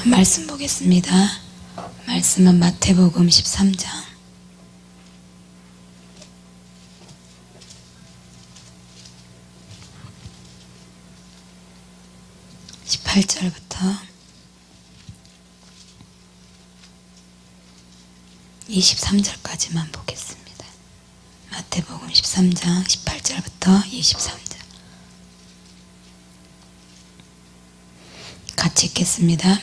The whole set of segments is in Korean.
말씀 보겠습니다. 말씀은 마태복음 13장 18절부터 23절까지만 보겠습니다. 마태복음 13장 18절부터 23절 같이 읽겠습니다.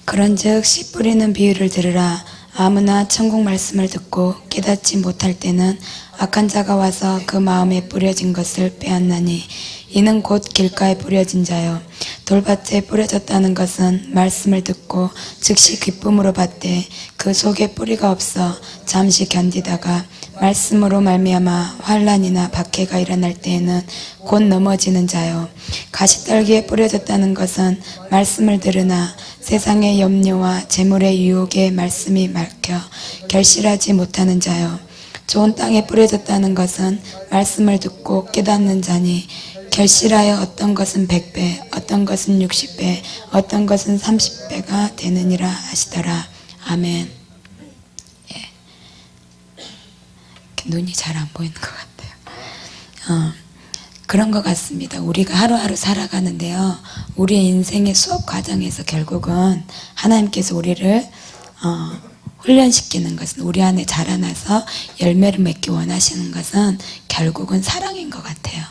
그런즉 씨 뿌리는 비유를 들으라. 아무나 천국 말씀을 듣고 깨닫지 못할 때는 악한 자가 와서 그 마음에 뿌려진 것을 빼앗나니 이는 곧 길가에 뿌려진 자요 돌밭에 뿌려졌다는 것은 말씀을 듣고 즉시 기쁨으로 받되 그 속에 뿌리가 없어 잠시 견디다가 말씀으로 말미암아 환난이나 박해가 일어날 때에는 곧 넘어지는 자요 가시떨기에 뿌려졌다는 것은 말씀을 들으나 세상의 염려와 재물의 유혹에 말씀이 막혀 결실하지 못하는 자요 좋은 땅에 뿌려졌다는 것은 말씀을 듣고 깨닫는 자니 결실하여 어떤 것은 100배, 어떤 것은 60배, 어떤 것은 30배가 되느니라 하시더라. 아멘. 예. 눈이 잘 안 보이는 것 같아요. 그런 것 같습니다. 우리가 하루하루 살아가는데요. 우리의 인생의 수업 과정에서 결국은 하나님께서 우리를 훈련시키는 것은 우리 안에 자라나서 열매를 맺기 원하시는 것은 결국은 사랑인 것 같아요.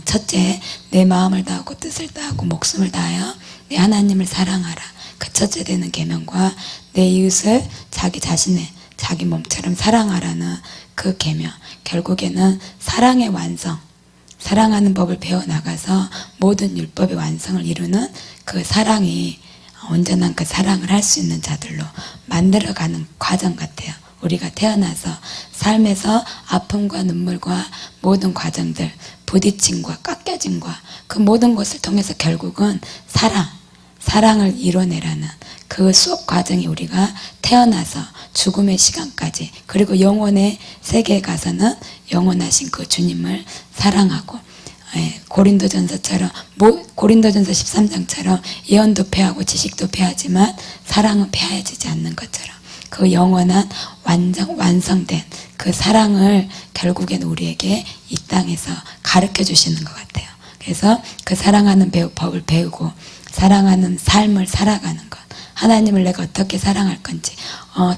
첫째, 내 마음을 다하고 뜻을 다하고 목숨을 다하여 내 하나님을 사랑하라. 그 첫째 되는 계명과 내 이웃을 자기 자신의 자기 몸처럼 사랑하라는 그 계명. 결국에는 사랑의 완성, 사랑하는 법을 배워나가서 모든 율법의 완성을 이루는 그 사랑이 온전한 그 사랑을 할 수 있는 자들로 만들어가는 과정 같아요. 우리가 태어나서 삶에서 아픔과 눈물과 모든 과정들, 부딪힘과 깎여짐과 그 모든 것을 통해서 결국은 사랑을 이뤄내라는 그 수업 과정이 우리가 태어나서 죽음의 시간까지 그리고 영혼의 세계에 가서는 영원하신 그 주님을 사랑하고 고린도전서처럼 고린도전서 13장처럼 예언도 패하고 지식도 패하지만 사랑은 패해지지 않는 것처럼 그 영원한 완성된 그 사랑을 결국에는 우리에게 이 땅에서 가르쳐 주시는 것 같아요. 그래서 그 사랑하는 법을 배우고 사랑하는 삶을 살아가는 것, 하나님을 내가 어떻게 사랑할 건지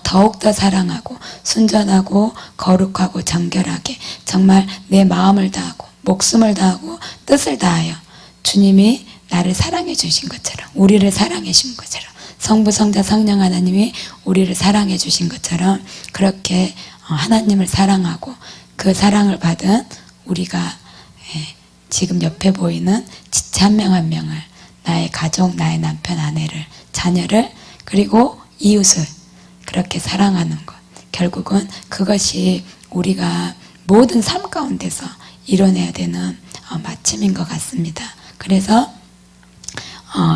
더욱더 사랑하고 순전하고 거룩하고 정결하게 정말 내 마음을 다하고 목숨을 다하고 뜻을 다하여 주님이 나를 사랑해 주신 것처럼 우리를 사랑해 주신 것처럼 성부 성자 성령 하나님이 우리를 사랑해 주신 것처럼 그렇게 하나님을 사랑하고 그 사랑을 받은 우리가 지금 옆에 보이는 지체 한 명 한 명을 나의 가족, 나의 남편, 아내를, 자녀를 그리고 이웃을 그렇게 사랑하는 것 결국은 그것이 우리가 모든 삶 가운데서 이뤄내야 되는 마침인 것 같습니다. 그래서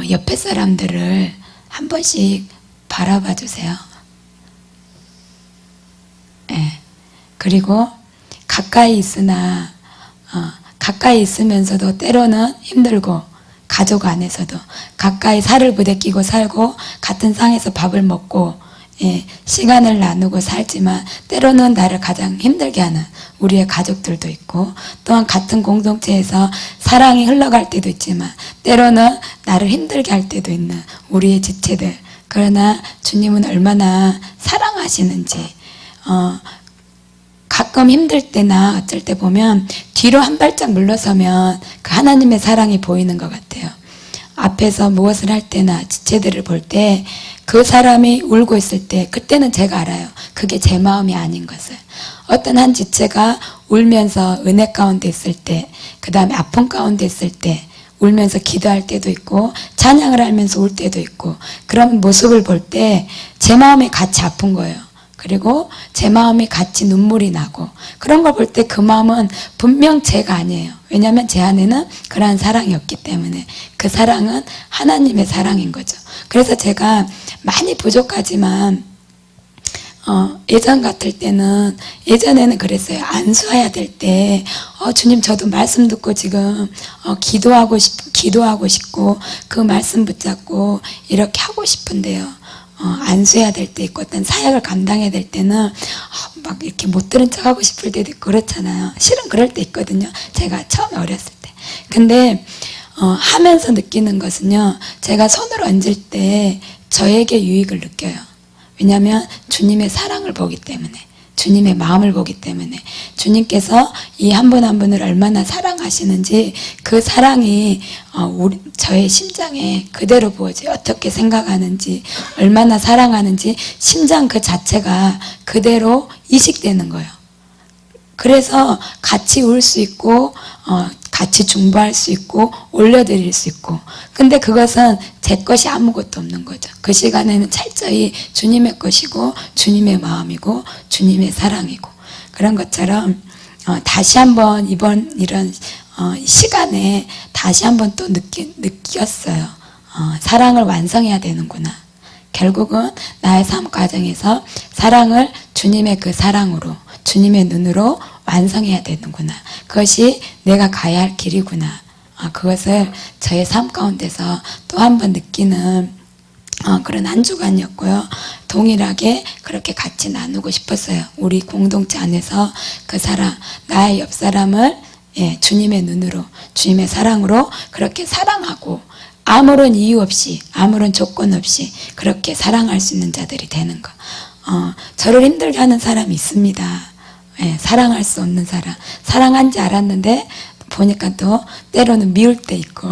옆에 사람들을 한 번씩 바라봐 주세요. 그리고 가까이 있으면서도 때로는 힘들고 가족 안에서도 가까이 살을 부대끼고 살고 같은 상에서 밥을 먹고 시간을 나누고 살지만 때로는 나를 가장 힘들게 하는 우리의 가족들도 있고 또한 같은 공동체에서 사랑이 흘러갈 때도 있지만 때로는 나를 힘들게 할 때도 있는 우리의 지체들 그러나 주님은 얼마나 사랑하시는지 가끔 힘들 때나 어쩔 때 보면 뒤로 한 발짝 물러서면 그 하나님의 사랑이 보이는 것 같아요. 앞에서 무엇을 할 때나 지체들을 볼 때 그 사람이 울고 있을 때 그때는 제가 알아요. 그게 제 마음이 아닌 것을. 어떤 한 지체가 울면서 은혜 가운데 있을 때 그 다음에 아픔 가운데 있을 때 울면서 기도할 때도 있고 찬양을 하면서 울 때도 있고 그런 모습을 볼 때 제 마음이 같이 아픈 거예요. 그리고 제 마음이 같이 눈물이 나고 그런 걸 볼 때 그 마음은 분명 제가 아니에요. 왜냐하면 제 안에는 그러한 사랑이 없기 때문에 그 사랑은 하나님의 사랑인 거죠. 그래서 제가 많이 부족하지만 예전 같을 때는, 예전에는 그랬어요. 안수해야 될 때, 주님 저도 말씀 듣고 지금, 기도하고 싶고, 그 말씀 붙잡고, 이렇게 하고 싶은데요. 안수해야 될 때 있고, 어떤 사역을 감당해야 될 때는, 막 이렇게 못 들은 척 하고 싶을 때도 있고 그렇잖아요. 실은 그럴 때 있거든요. 제가 처음에 어렸을 때. 근데, 하면서 느끼는 것은요, 제가 손을 얹을 때 저에게 유익을 느껴요. 왜냐하면 주님의 사랑을 보기 때문에, 주님의 마음을 보기 때문에, 주님께서 이 한 분 한 분을 얼마나 사랑하시는지 그 사랑이 저의 심장에 그대로 부어져요. 어떻게 생각하는지, 얼마나 사랑하는지 심장 그 자체가 그대로 이식되는 거예요. 그래서 같이 울 수 있고 같이 중보할 수 있고 올려드릴 수 있고, 근데 그것은 제 것이 아무것도 없는 거죠. 그 시간에는 철저히 주님의 것이고 주님의 마음이고 주님의 사랑이고, 그런 것처럼 다시 한번 이번 이런 시간에 다시 한번 또 느꼈어요. 사랑을 완성해야 되는구나. 결국은 나의 삶 과정에서 사랑을 주님의 그 사랑으로, 주님의 눈으로 완성해야 되는구나. 그것이 내가 가야 할 길이구나. 그것을 저의 삶 가운데서 또 한 번 느끼는 그런 한 주간이었고요. 동일하게 그렇게 같이 나누고 싶었어요. 우리 공동체 안에서 그 사람, 나의 옆 사람을 주님의 눈으로, 주님의 사랑으로 그렇게 사랑하고, 아무런 이유 없이, 아무런 조건 없이 그렇게 사랑할 수 있는 자들이 되는 것. 저를 힘들게 하는 사람이 있습니다. 사랑할 수 없는 사람, 사랑한지 알았는데 보니까 또 때로는 미울 때 있고,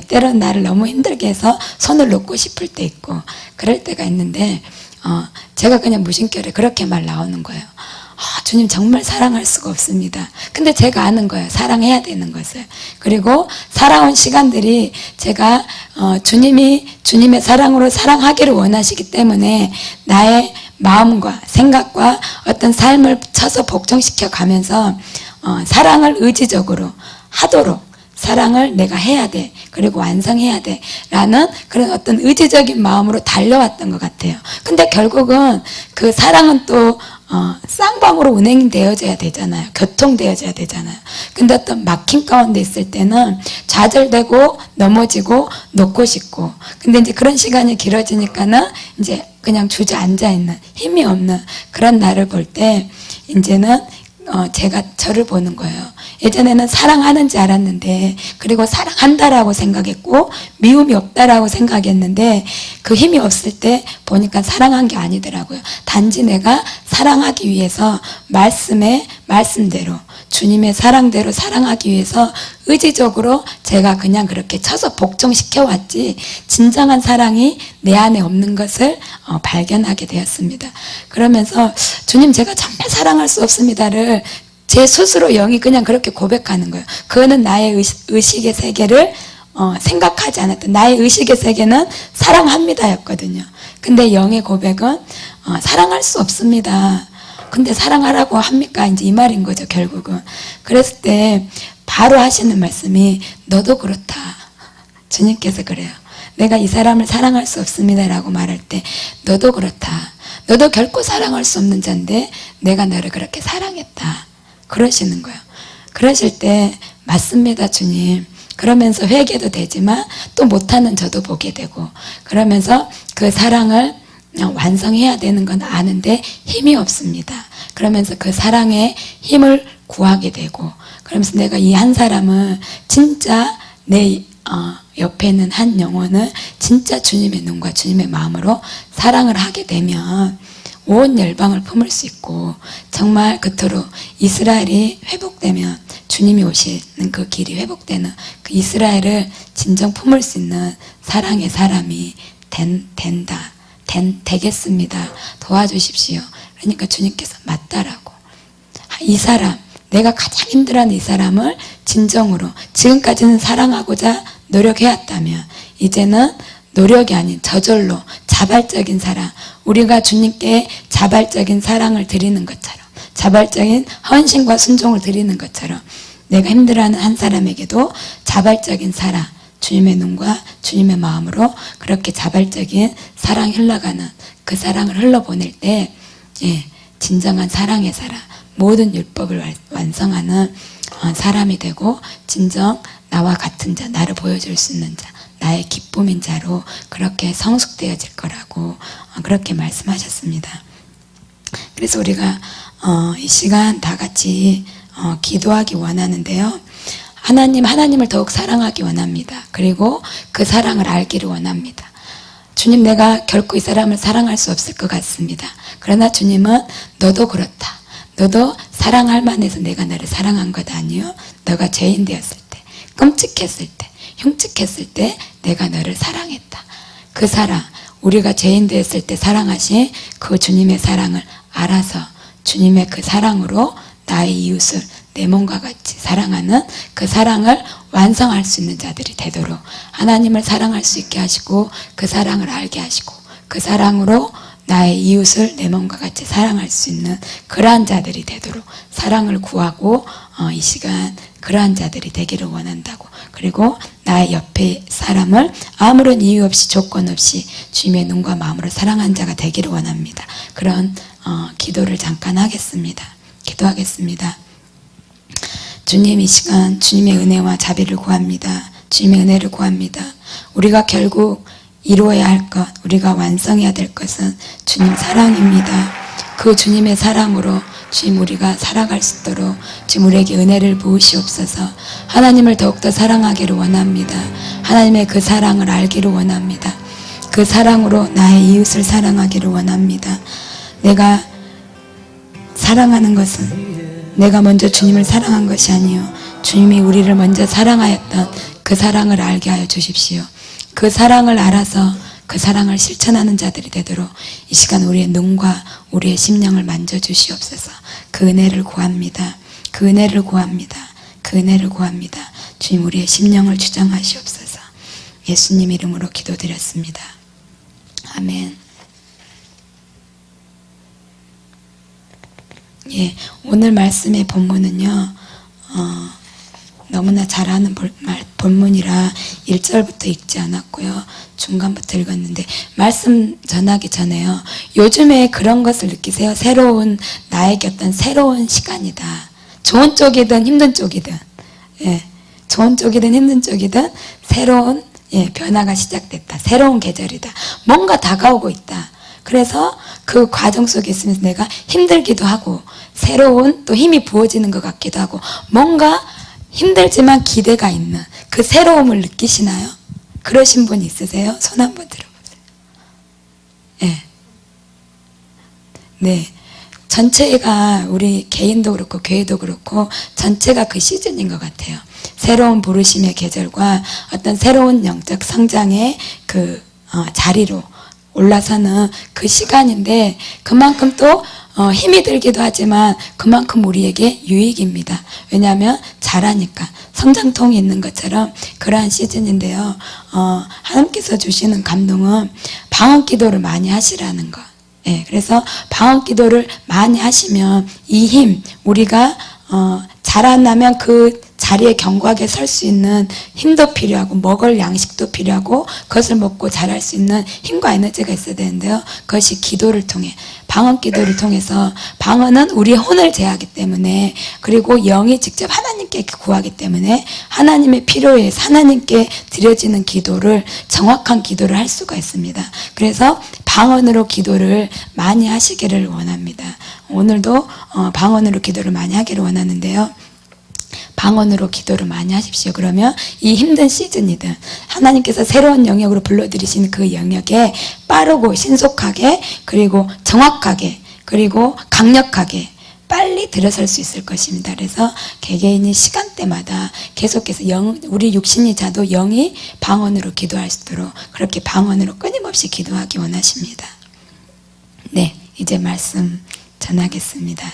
때로는 나를 너무 힘들게 해서 손을 놓고 싶을 때 있고, 그럴 때가 있는데 제가 그냥 무심결에 그렇게 말 나오는 거예요. 주님 정말 사랑할 수가 없습니다. 근데 제가 아는 거예요. 사랑해야 되는 것을. 그리고 살아온 시간들이 제가 주님이 주님의 사랑으로 사랑하기를 원하시기 때문에 나의 마음과 생각과 어떤 삶을 쳐서 복종시켜 가면서 사랑을 의지적으로 하도록, 사랑을 내가 해야 돼, 그리고 완성해야 돼 라는 그런 어떤 의지적인 마음으로 달려왔던 것 같아요. 근데 결국은 그 사랑은 또 쌍방으로 운행되어져야 되잖아요. 교통되어져야 되잖아요. 근데 어떤 막힘 가운데 있을 때는 좌절되고 넘어지고 놓고 싶고, 근데 이제 그런 시간이 길어지니까는 이제 그냥 주저앉아 있는, 힘이 없는 그런 나를 볼 때 이제는 제가 저를 보는 거예요. 예전에는 사랑하는지 알았는데, 그리고 사랑한다라고 생각했고 미움이 없다라고 생각했는데, 그 힘이 없을 때 보니까 사랑한 게 아니더라고요. 단지 내가 사랑하기 위해서 말씀대로, 주님의 사랑대로 사랑하기 위해서 의지적으로 제가 그냥 그렇게 쳐서 복종시켜 왔지, 진정한 사랑이 내 안에 없는 것을 발견하게 되었습니다. 그러면서 주님 제가 정말 사랑할 수 없습니다를 제 스스로 영이 그냥 그렇게 고백하는 거예요. 그거는 나의 의식의 세계를 생각하지 않았던, 나의 의식의 세계는 사랑합니다였거든요. 근데 영의 고백은 사랑할 수 없습니다. 근데 사랑하라고 합니까? 이제 이 말인 거죠, 결국은. 그랬을 때 바로 하시는 말씀이 너도 그렇다. 주님께서 그래요. 내가 이 사람을 사랑할 수 없습니다라고 말할 때 너도 그렇다. 너도 결코 사랑할 수 없는 자인데 내가 너를 그렇게 사랑했다. 그러시는 거예요. 그러실 때 맞습니다, 주님. 그러면서 회개도 되지만 또 못하는 저도 보게 되고, 그러면서 그 사랑을 완성해야 되는 건 아는데 힘이 없습니다. 그러면서 그 사랑의 힘을 구하게 되고, 그러면서 내가 이 한 사람은 진짜 내 옆에 있는 한 영혼을 진짜 주님의 눈과 주님의 마음으로 사랑을 하게 되면 온 열방을 품을 수 있고, 정말 그토록 이스라엘이 회복되면, 주님이 오시는 그 길이 회복되는 그 이스라엘을 진정 품을 수 있는 사랑의 사람이 되겠습니다. 도와주십시오. 그러니까 주님께서 맞다라고. 이 사람, 내가 가장 힘들어하는 이 사람을 진정으로, 지금까지는 사랑하고자 노력해왔다면 이제는 노력이 아닌 저절로 자발적인 사랑, 우리가 주님께 자발적인 사랑을 드리는 것처럼, 자발적인 헌신과 순종을 드리는 것처럼, 내가 힘들어하는 한 사람에게도 자발적인 사랑, 주님의 눈과 주님의 마음으로 그렇게 자발적인 사랑이 흘러가는 그 사랑을 흘러보낼 때 진정한 사랑의 사람, 모든 율법을 완성하는 사람이 되고 진정 나와 같은 자, 나를 보여줄 수 있는 자, 나의 기쁨인 자로 그렇게 성숙되어질 거라고 그렇게 말씀하셨습니다. 그래서 우리가 이 시간 다 같이 기도하기 원하는데요. 하나님을 더욱 사랑하기 원합니다. 그리고 그 사랑을 알기를 원합니다. 주님, 내가 결코 이 사람을 사랑할 수 없을 것 같습니다. 그러나 주님은 너도 그렇다. 너도 사랑할 만해서 내가 너를 사랑한 것 아니요. 너가 죄인 되었을 때, 끔찍했을 때, 흉측했을 때 내가 너를 사랑했다. 그 사랑, 우리가 죄인 되었을 때 사랑하신 그 주님의 사랑을 알아서 주님의 그 사랑으로 나의 이웃을 내 몸과 같이 사랑하는 그 사랑을 완성할 수 있는 자들이 되도록 하나님을 사랑할 수 있게 하시고 그 사랑을 알게 하시고 그 사랑으로 나의 이웃을 내 몸과 같이 사랑할 수 있는 그러한 자들이 되도록 사랑을 구하고 이 시간 그러한 자들이 되기를 원한다고. 그리고 나의 옆에 사람을 아무런 이유 없이 조건 없이 주님의 눈과 마음으로 사랑한 자가 되기를 원합니다. 그런 기도를 잠깐 하겠습니다. 기도하겠습니다. 주님, 이 시간 주님의 은혜와 자비를 구합니다. 주님의 은혜를 구합니다. 우리가 결국 이루어야 할 것, 우리가 완성해야 될 것은 주님 사랑입니다. 그 주님의 사랑으로 주님 우리가 살아갈 수 있도록 주님 우리에게 은혜를 부으시옵소서. 하나님을 더욱더 사랑하기를 원합니다. 하나님의 그 사랑을 알기를 원합니다. 그 사랑으로 나의 이웃을 사랑하기를 원합니다. 내가 사랑하는 것은 내가 먼저 주님을 사랑한 것이 아니요 주님이 우리를 먼저 사랑하였던 그 사랑을 알게 하여 주십시오. 그 사랑을 알아서 그 사랑을 실천하는 자들이 되도록 이 시간 우리의 눈과 우리의 심령을 만져주시옵소서. 그 은혜를 구합니다. 그 은혜를 구합니다. 그 은혜를 구합니다. 주님 우리의 심령을 주장하시옵소서. 예수님 이름으로 기도드렸습니다. 아멘. 오늘 말씀의 본문은요 너무나 잘 아는 본문이라 1절부터 읽지 않았고요 중간부터 읽었는데 말씀 전하기 전에요 요즘에 그런 것을 느끼세요? 새로운 나에게 어떤 새로운 시간이다. 좋은 쪽이든 힘든 쪽이든 좋은 쪽이든 힘든 쪽이든 새로운 변화가 시작됐다. 새로운 계절이다. 뭔가 다가오고 있다. 그래서 그 과정 속에 있으면서 내가 힘들기도 하고 새로운 또 힘이 부어지는 것 같기도 하고 뭔가 힘들지만 기대가 있는 그 새로움을 느끼시나요? 그러신 분 있으세요? 손 한번 들어보세요. 네. 전체가 우리 개인도 그렇고 교회도 그렇고 전체가 그 시즌인 것 같아요. 새로운 부르심의 계절과 어떤 새로운 영적 성장의 그 자리로 올라서는 그 시간인데 그만큼 또 힘이 들기도 하지만 그만큼 우리에게 유익입니다. 왜냐하면 잘하니까 성장통이 있는 것처럼 그러한 시즌인데요. 하나님께서 주시는 감동은 방언 기도를 많이 하시라는 것. 그래서 방언 기도를 많이 하시면 이 힘 우리가 자라나면 그 자리에 견고하게 설 수 있는 힘도 필요하고 먹을 양식도 필요하고 그것을 먹고 자랄 수 있는 힘과 에너지가 있어야 되는데요. 그것이 기도를 통해 방언 기도를 통해서 방언은 우리의 혼을 제하기 때문에 그리고 영이 직접 하나님께 구하기 때문에 하나님의 필요에 의해서 하나님께 드려지는 기도를 정확한 기도를 할 수가 있습니다. 그래서 방언으로 기도를 많이 하시기를 원합니다. 오늘도 방언으로 기도를 많이 하기를 원하는데요. 방언으로 기도를 많이 하십시오. 그러면 이 힘든 시즌이든 하나님께서 새로운 영역으로 불러들이신 그 영역에 빠르고 신속하게 그리고 정확하게 그리고 강력하게 빨리 들어설 수 있을 것입니다. 그래서 개개인이 시간대마다 계속해서 우리 육신이 자도 영이 방언으로 기도할 수 있도록 그렇게 방언으로 끊임없이 기도하기 원하십니다. 네, 이제 말씀 전하겠습니다.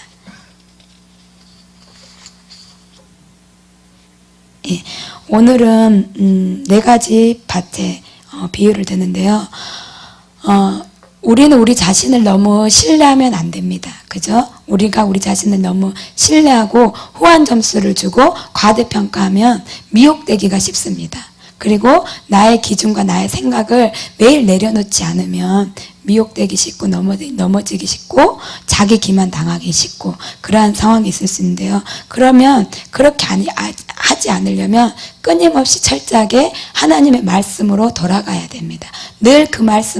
오늘은 4가지 밭에 비유를 드는데요. 우리는 우리 자신을 너무 신뢰하면 안 됩니다. 그죠? 우리가 우리 자신을 너무 신뢰하고 후한 점수를 주고 과대평가하면 미혹되기가 쉽습니다. 그리고 나의 기준과 나의 생각을 매일 내려놓지 않으면 미혹되기 쉽고 넘어지기 쉽고 자기 기만 당하기 쉽고 그러한 상황이 있을 수 있는데요. 그러면 그렇게 하지 않으려면 끊임없이 철저하게 하나님의 말씀으로 돌아가야 됩니다. 늘 그 말씀